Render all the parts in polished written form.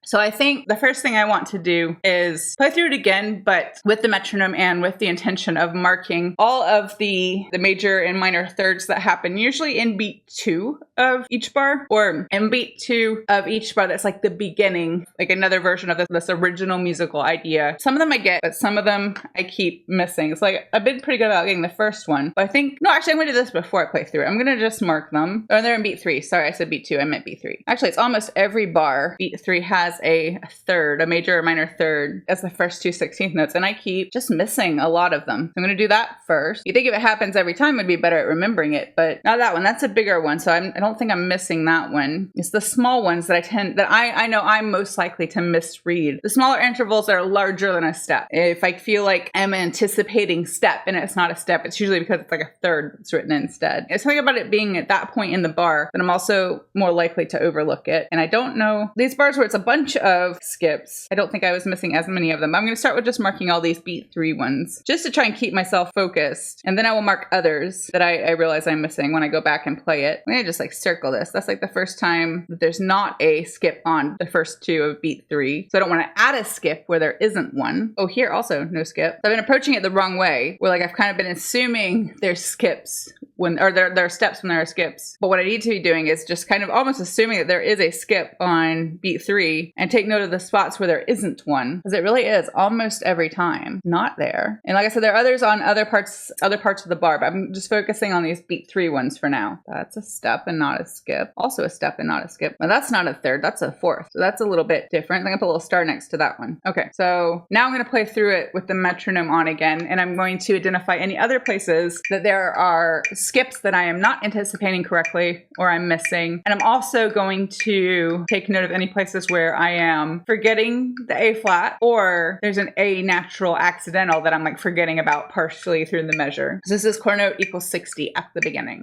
So I think the first thing I want to do is play through it again, but with the metronome and with the intention of marking all of the major and minor thirds that happen usually in beat 2 of each bar, or in beat 2 of each bar that's like the beginning, like another version of this original musical idea. Some of them I get, but some of them I keep missing. It's like I've been pretty good about getting the first one, but I think, no, actually I'm going to do this before I play through it. I'm going to just mark them. Oh, they're in beat 3. Sorry, I said beat 2. I meant beat 3. Actually, it's almost every bar. Beat 3 has a third, a major or minor third as the first 2 16th notes, and I keep just missing a lot of them. I'm going to do that first. You think if it happens every time, would be better at remembering it, but not that one. That's a bigger one, so I don't think I'm missing that one. It's the small ones that I know I'm most likely to misread. The smaller intervals are larger than a step. If I feel like I'm anticipating step and it's not a step, it's usually because it's like a third that's written instead. It's something about it being at that point in the bar that I'm also more likely to overlook it. And I don't know, these bars where it's a bunch of skips, I don't think I was missing as many of them. I'm going to start with just marking all these beat 3 ones just to try and keep myself focused. And then I will mark others that I realize I'm missing when I go back and play it. I'm going to just like circle this. That's like the first time that there's not a skip on the first 2 of beat 3. So I don't want to add a skip where there isn't one. Oh, here also no skip. So I've been approaching it the wrong way, where like I've kind of been assuming there's skips or there are steps when there are skips. But what I need to be doing is just kind of almost assuming that there is a skip on beat 3 and take note of the spots where there isn't one, because it really is almost every time not there. And like I said, there are others on other parts of the bar, but I'm just focusing on these beat 3 ones for now. That's a step and not a skip. Also a step and not a skip. Now that's not a third, that's a fourth. So that's a little bit different. I'm gonna put a little star next to that one. Okay, so now I'm gonna play through it with the metronome on again, and I'm going to identify any other places that there are skips that I am not anticipating correctly or I'm missing. And I'm also going to take note of any places where I am forgetting the A flat, or there's an A natural accidental that I'm like forgetting about partially through the measure. So this is quarter note equals 60 at the beginning.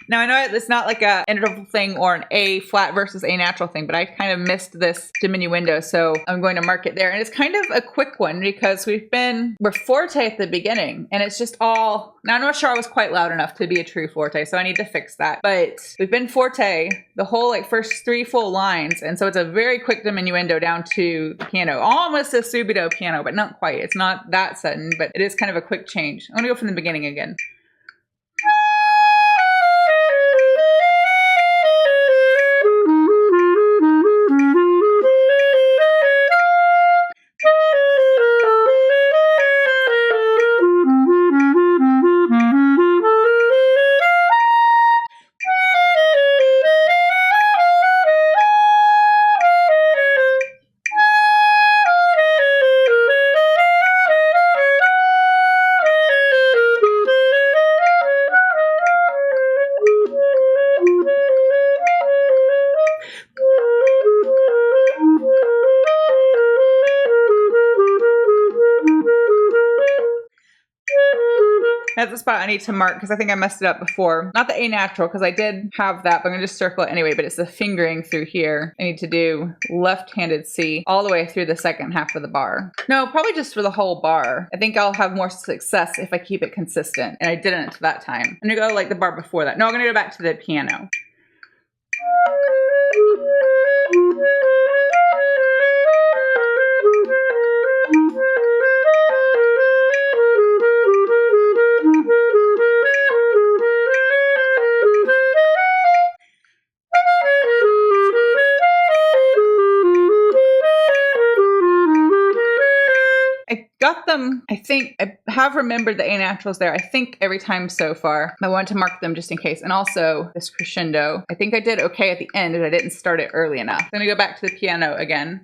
Now I know it's not like a interval thing or an A flat versus A natural thing, but I kind of missed this diminuendo, so I'm going to mark it there. And it's kind of a quick one because we're forte at the beginning, and it's just all, now I'm not sure I was quite loud enough to be a true forte, so I need to fix that. But we've been forte the whole like first 3 full lines, and so it's a very quick diminuendo down to the piano. Almost a subito piano, but not quite. It's not that sudden, but it is kind of a quick change. I'm gonna go from the beginning again. That's the spot I need to mark because I think I messed it up before. Not the A natural, because I did have that, but I'm going to just circle it anyway, but it's the fingering through here. I need to do left-handed C all the way through the second half of the bar. No, probably just for the whole bar. I think I'll have more success if I keep it consistent, and I didn't that time. I'm going to go like the bar before that. No, I'm going to go back to the piano. Got them, I think, I have remembered the A naturals there, I think every time so far. I wanted to mark them just in case. And also this crescendo. I think I did okay at the end and I didn't start it early enough. I'm gonna go back to the piano again.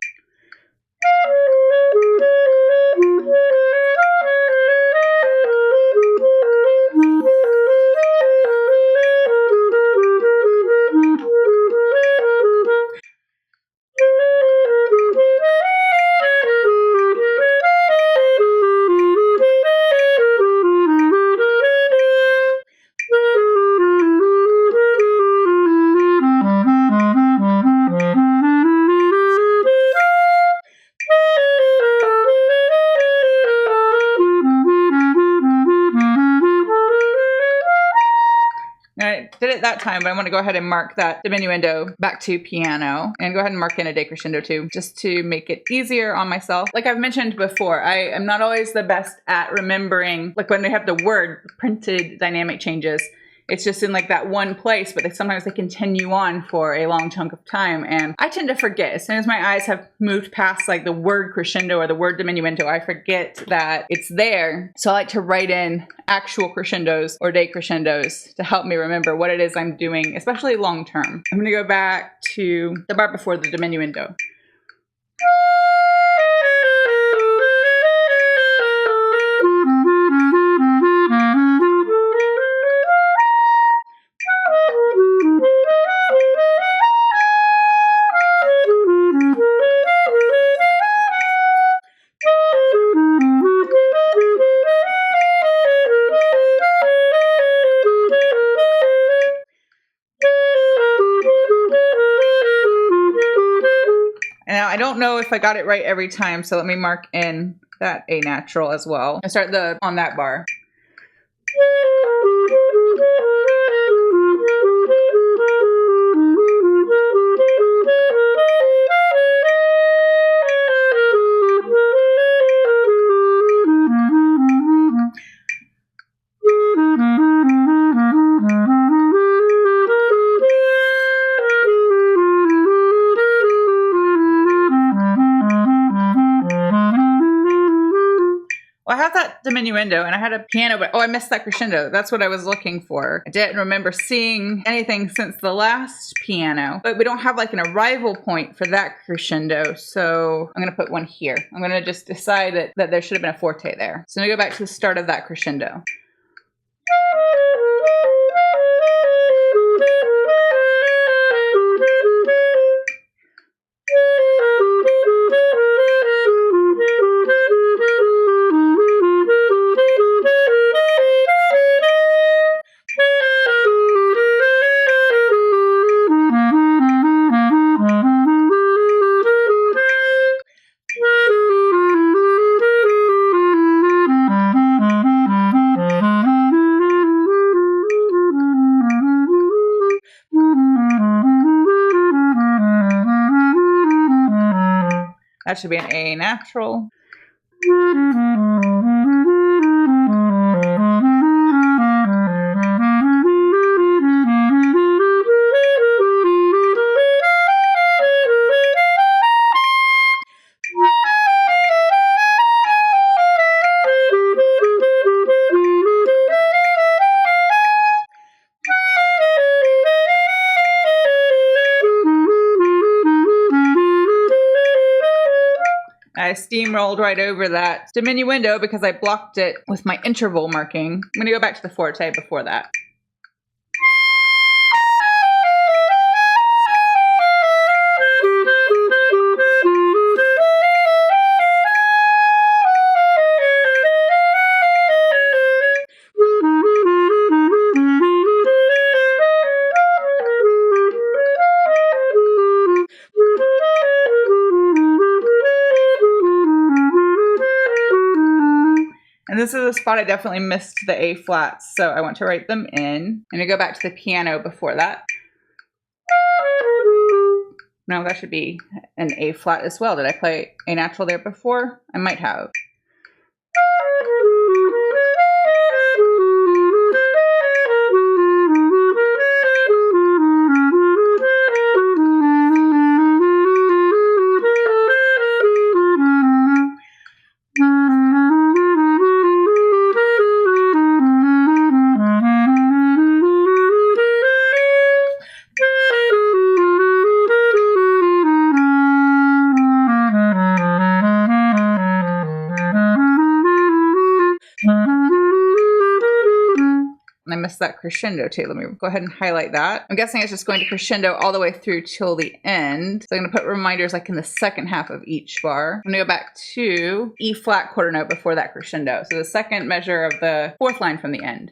it that time, but I want to go ahead and mark that diminuendo back to piano and go ahead and mark in a decrescendo too, just to make it easier on myself. Like I've mentioned before, I am not always the best at remembering, like when they have the word printed dynamic changes, it's just in like that one place, but sometimes they continue on for a long chunk of time. And I tend to forget as soon as my eyes have moved past like the word crescendo or the word diminuendo, I forget that it's there. So I like to write in actual crescendos or decrescendos to help me remember what it is I'm doing, especially long term. I'm gonna go back to the bar before the diminuendo. Now, I don't know if I got it right every time, so let me mark in that A natural as well. I start on that bar. Well, I have that diminuendo and I had a piano, but I missed that crescendo. That's what I was looking for. I didn't remember seeing anything since the last piano, but we don't have like an arrival point for that crescendo. So I'm going to put one here. I'm going to just decide that there should have been a forte there. So I'm going to go back to the start of that crescendo. That should be an A natural. I steamrolled right over that diminuendo because I blocked it with my interval marking. I'm going to go back to the forte before that. And this is a spot I definitely missed the A flats, so I want to write them in. I'm going to go back to the piano before that. No, that should be an A flat as well. Did I play A natural there before? I might have. And I missed that crescendo too. Let me go ahead and highlight that. I'm guessing it's just going to crescendo all the way through till the end. So I'm going to put reminders like in the second half of each bar. I'm going to go back to E flat quarter note before that crescendo. So the second measure of the fourth line from the end.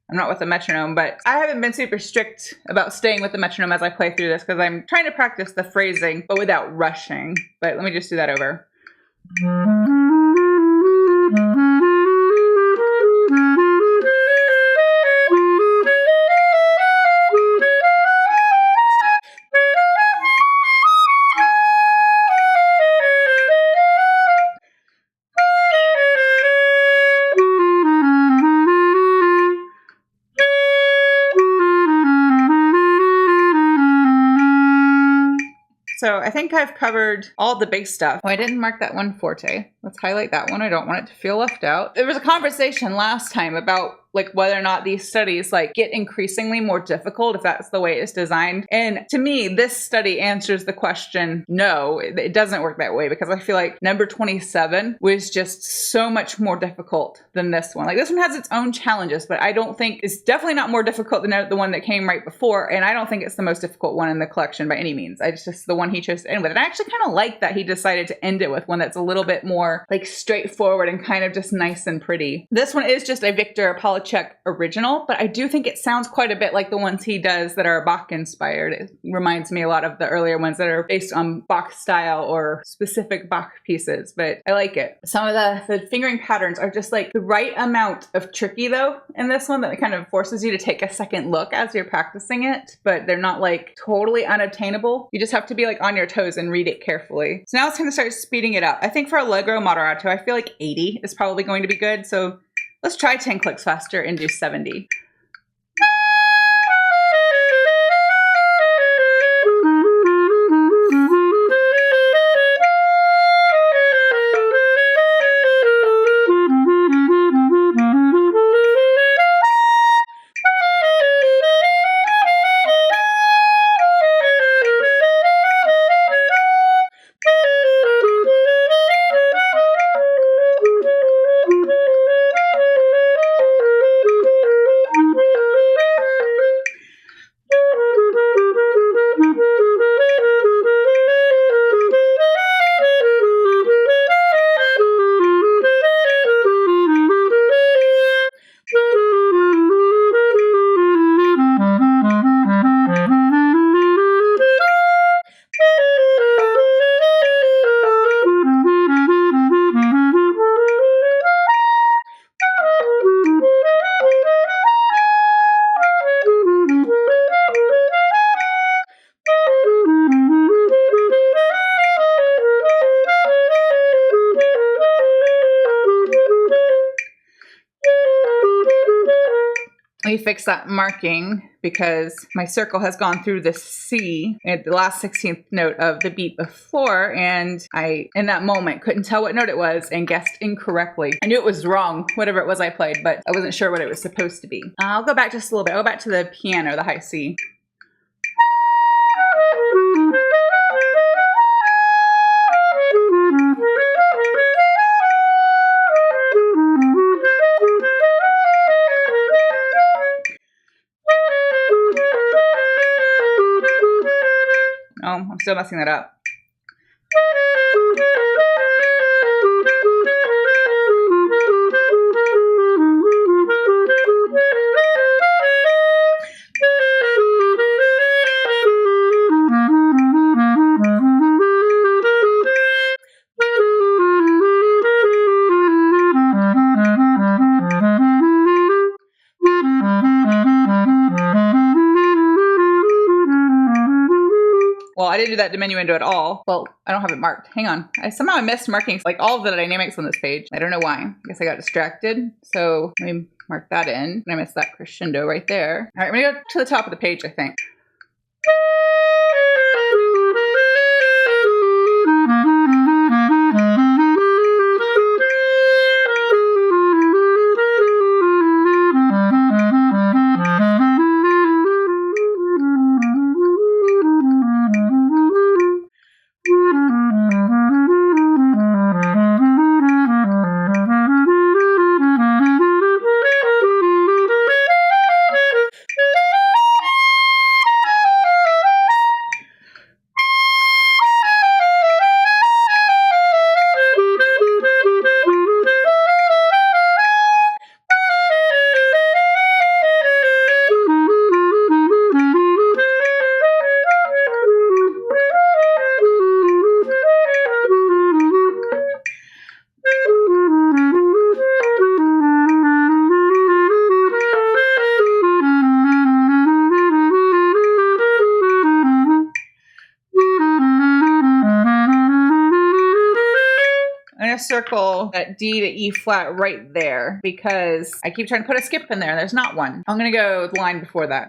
I'm not with the metronome, but I haven't been super strict about staying with the metronome as I play through this because I'm trying to practice the phrasing, but without rushing. But let me just do that over. So I think I've covered all the big stuff. Oh, I didn't mark that one forte. Let's highlight that one. I don't want it to feel left out. There was a conversation last time about like whether or not these studies like get increasingly more difficult if that's the way it's designed. And to me, this study answers the question, no, it doesn't work that way, because I feel like number 27 was just so much more difficult than this one. Like this one has its own challenges, but I don't think it's definitely not more difficult than the one that came right before. And I don't think it's the most difficult one in the collection by any means. It's just the one he chose to end with. And I actually kind of like that he decided to end it with one that's a little bit more like straightforward and kind of just nice and pretty. This one is just a Victor Polatschek original, but I do think it sounds quite a bit like the ones he does that are Bach inspired. It reminds me a lot of the earlier ones that are based on Bach style or specific Bach pieces, but I like it. Some of the fingering patterns are just like the right amount of tricky though in this one that it kind of forces you to take a second look as you're practicing it, but they're not like totally unobtainable. You just have to be like on your toes and read it carefully. So now it's time to start speeding it up. I think for Allegro moderato, I feel like 80 is probably going to be good. So let's try 10 clicks faster and do 70. Let me fix that marking because my circle has gone through the C at the last 16th note of the beat before, and I, in that moment, couldn't tell what note it was and guessed incorrectly. I knew it was wrong, whatever it was I played, but I wasn't sure what it was supposed to be. I'll go back just a little bit. I'll go back to the piano, the high C. Oh, I'm still messing that up. Well, I didn't do that diminuendo at all. Well, I don't have it marked. Hang on. I missed marking like all of the dynamics on this page. I don't know why. I guess I got distracted. So let me mark that in. And I missed that crescendo right there. All right, I'm gonna go to the top of the page, I think. to circle that D to E flat right there because I keep trying to put a skip in there and there's not one. I'm going to go the line before that.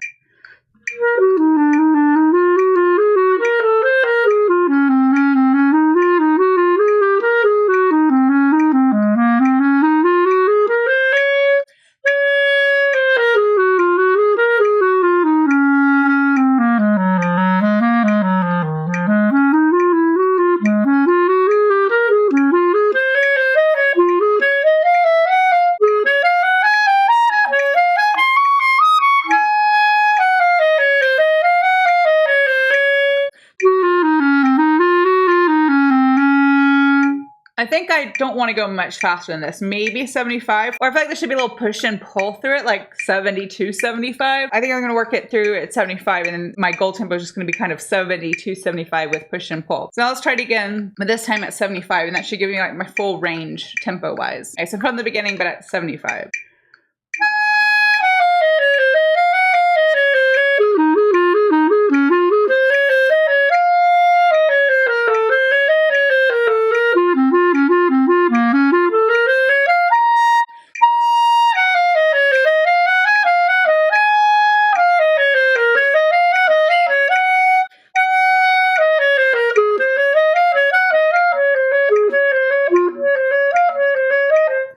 I think I don't want to go much faster than this. Maybe 75. Or I feel like there should be a little push and pull through it, like 72, 75. I think I'm going to work it through at 75, and then my goal tempo is just going to be kind of 72, 75 with push and pull. So now let's try it again, but this time at 75, and that should give me like my full range tempo-wise. Okay, so from the beginning, but at 75.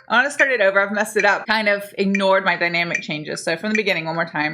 I want to start it over. I've messed it up. Kind of ignored my dynamic changes. So from the beginning, one more time.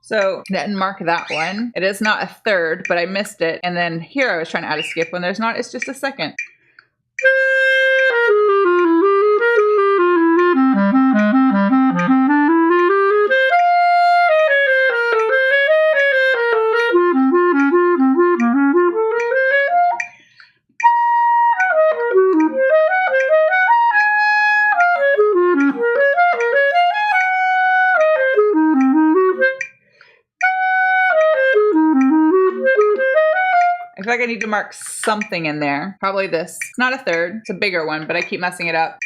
So didn't mark that one. It is not a third, but I missed it. And then here I was trying to add a skip when there's not. It's just a second. I feel like I need to mark something in there. Probably this. It's not a third. It's a bigger one, but I keep messing it up.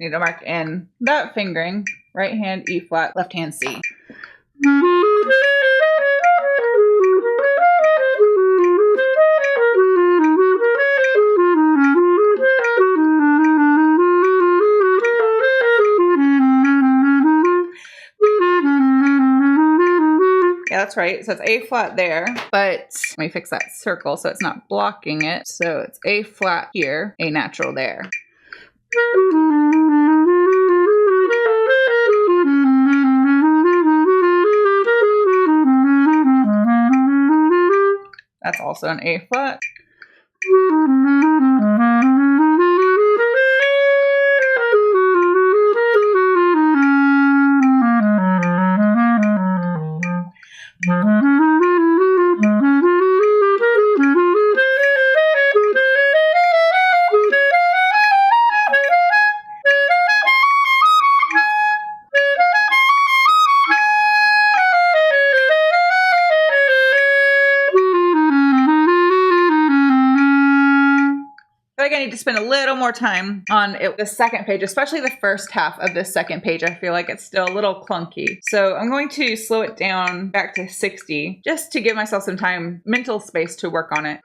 Need to mark in that fingering. Right hand E flat, left hand C. Yeah, that's right. So it's A flat there, but let me fix that circle so it's not blocking it. So it's A flat here, A natural there. That's also an A flat. I need to spend a little more time on the second page, especially the first half of this second page. I feel like it's still a little clunky. So I'm going to slow it down back to 60 just to give myself some time, mental space to work on it.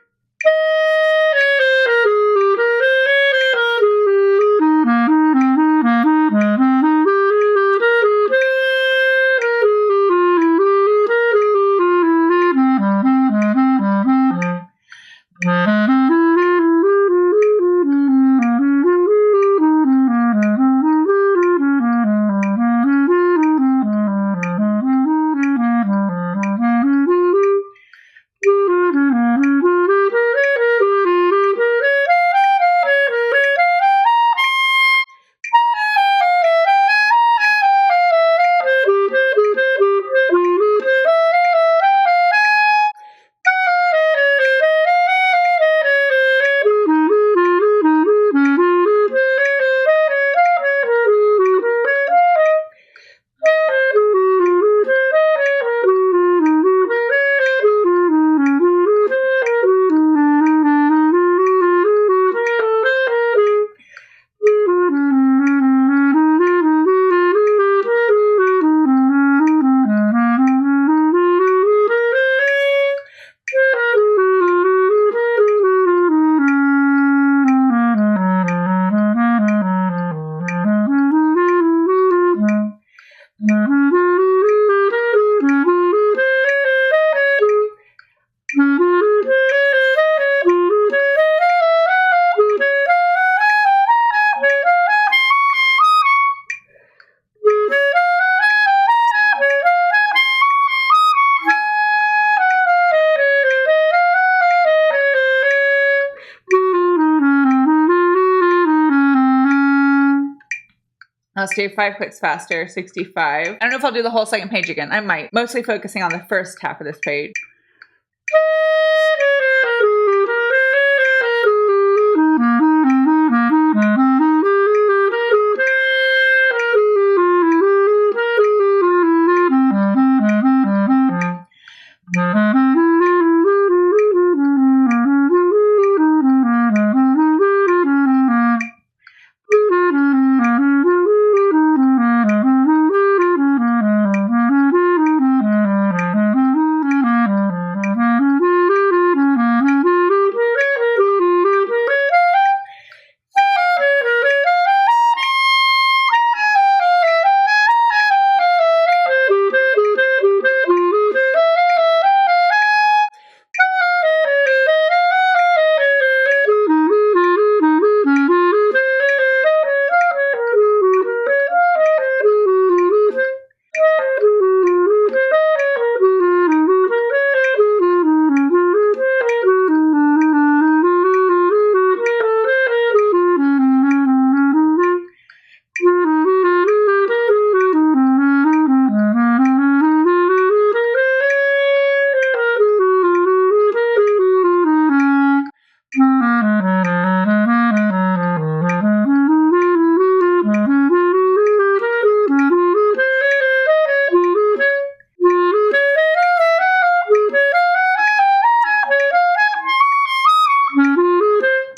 Let's do 5 clicks faster, 65. I don't know if I'll do the whole second page again. I might, mostly focusing on the first half of this page.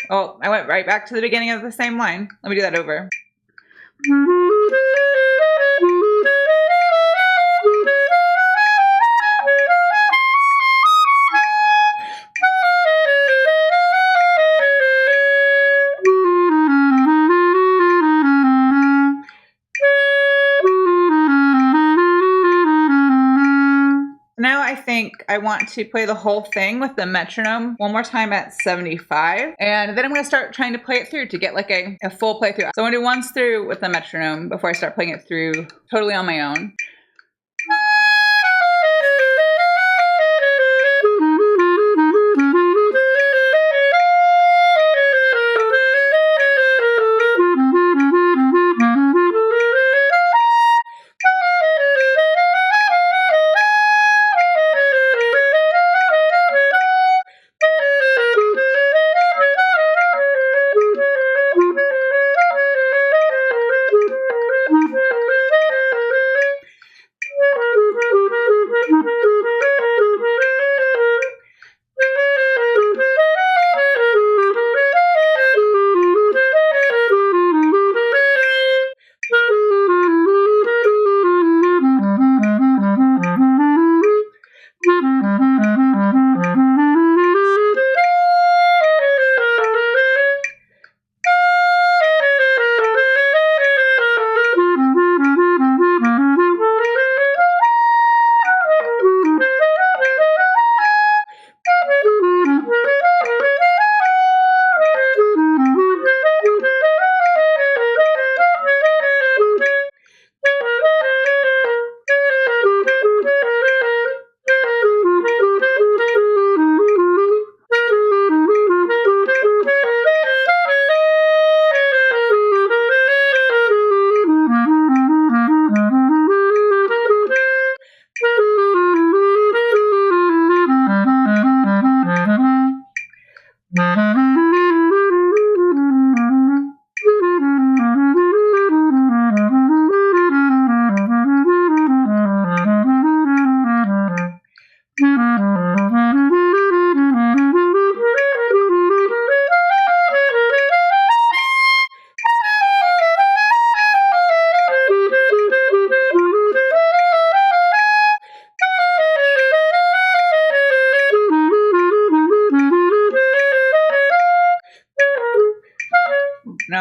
Oh, I went right back to the beginning of the same line. Let me do that over. Now I think I want to play the whole thing with the metronome one more time at 75. And then I'm going to start trying to play it through to get like a full playthrough. So I'm going to do once through with the metronome before I start playing it through totally on my own.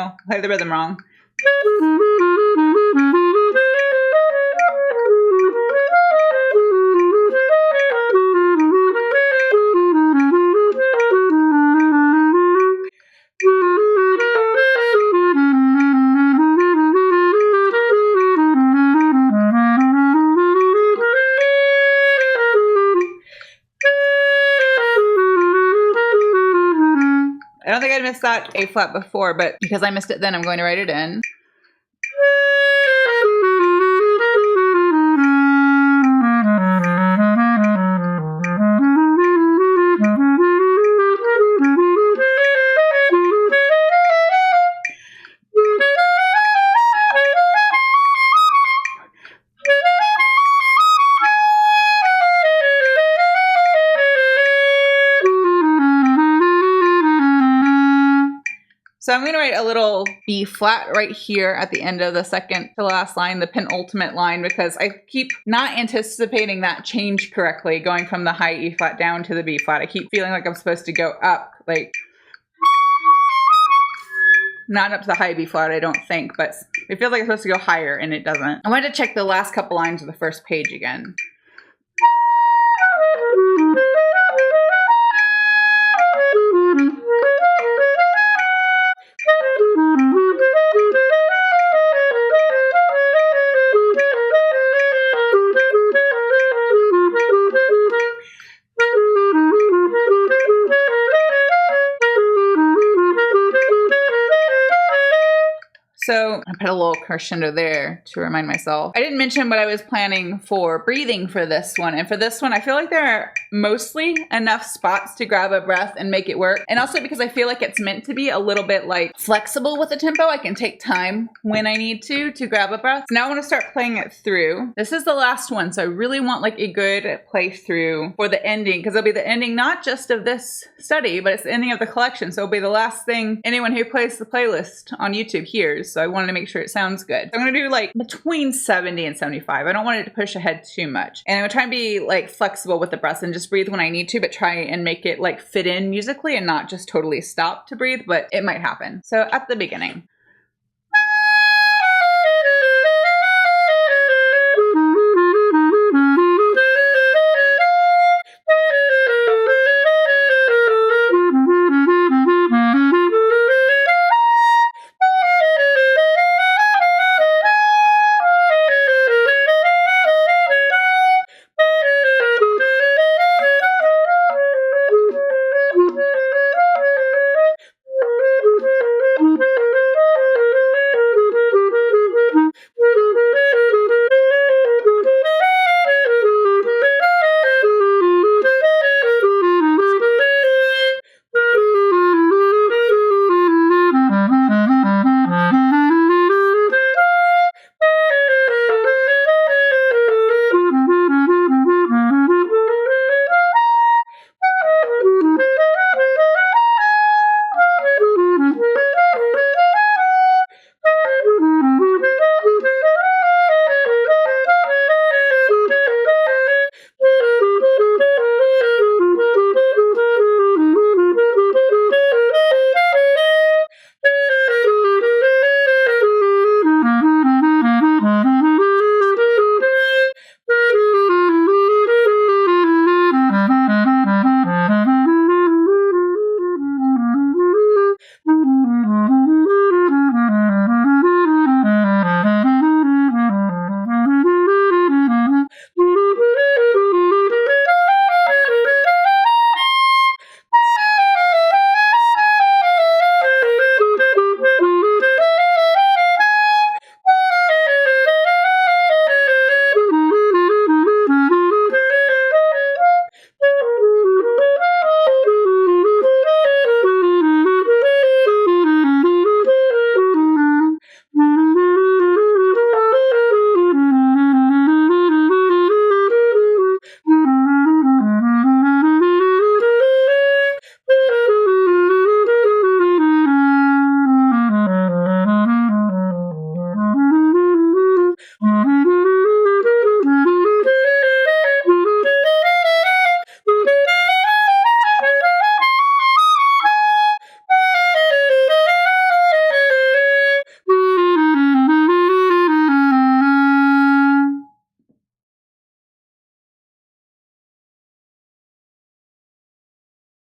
No, I played the rhythm wrong. I don't think I missed that A flat before, but because I missed it then, I'm going to write it in. So I'm going to write a little B flat right here at the end of the second to last line, the penultimate line, because I keep not anticipating that change correctly, going from the high E flat down to the B flat. I keep feeling like I'm supposed to go up, like not up to the high B flat, I don't think, but it feels like it's supposed to go higher and it doesn't. I wanted to check the last couple lines of the first page again. So I put a little crescendo there to remind myself. I didn't mention what I was planning for breathing for this one. And for this one, I feel like there are mostly enough spots to grab a breath and make it work. And also because I feel like it's meant to be a little bit like flexible with the tempo. I can take time when I need to grab a breath. So now I want to start playing it through. This is the last one. So I really want like a good play through for the ending, because it'll be the ending not just of this study, but it's the ending of the collection. So it'll be the last thing anyone who plays the playlist on YouTube hears. So I wanted to make sure it sounds good. So I'm going to do like between 70 and 75. I don't want it to push ahead too much. And I'm going to try and be like flexible with the breaths and just breathe when I need to, but try and make it like fit in musically and not just totally stop to breathe, but it might happen. So at the beginning.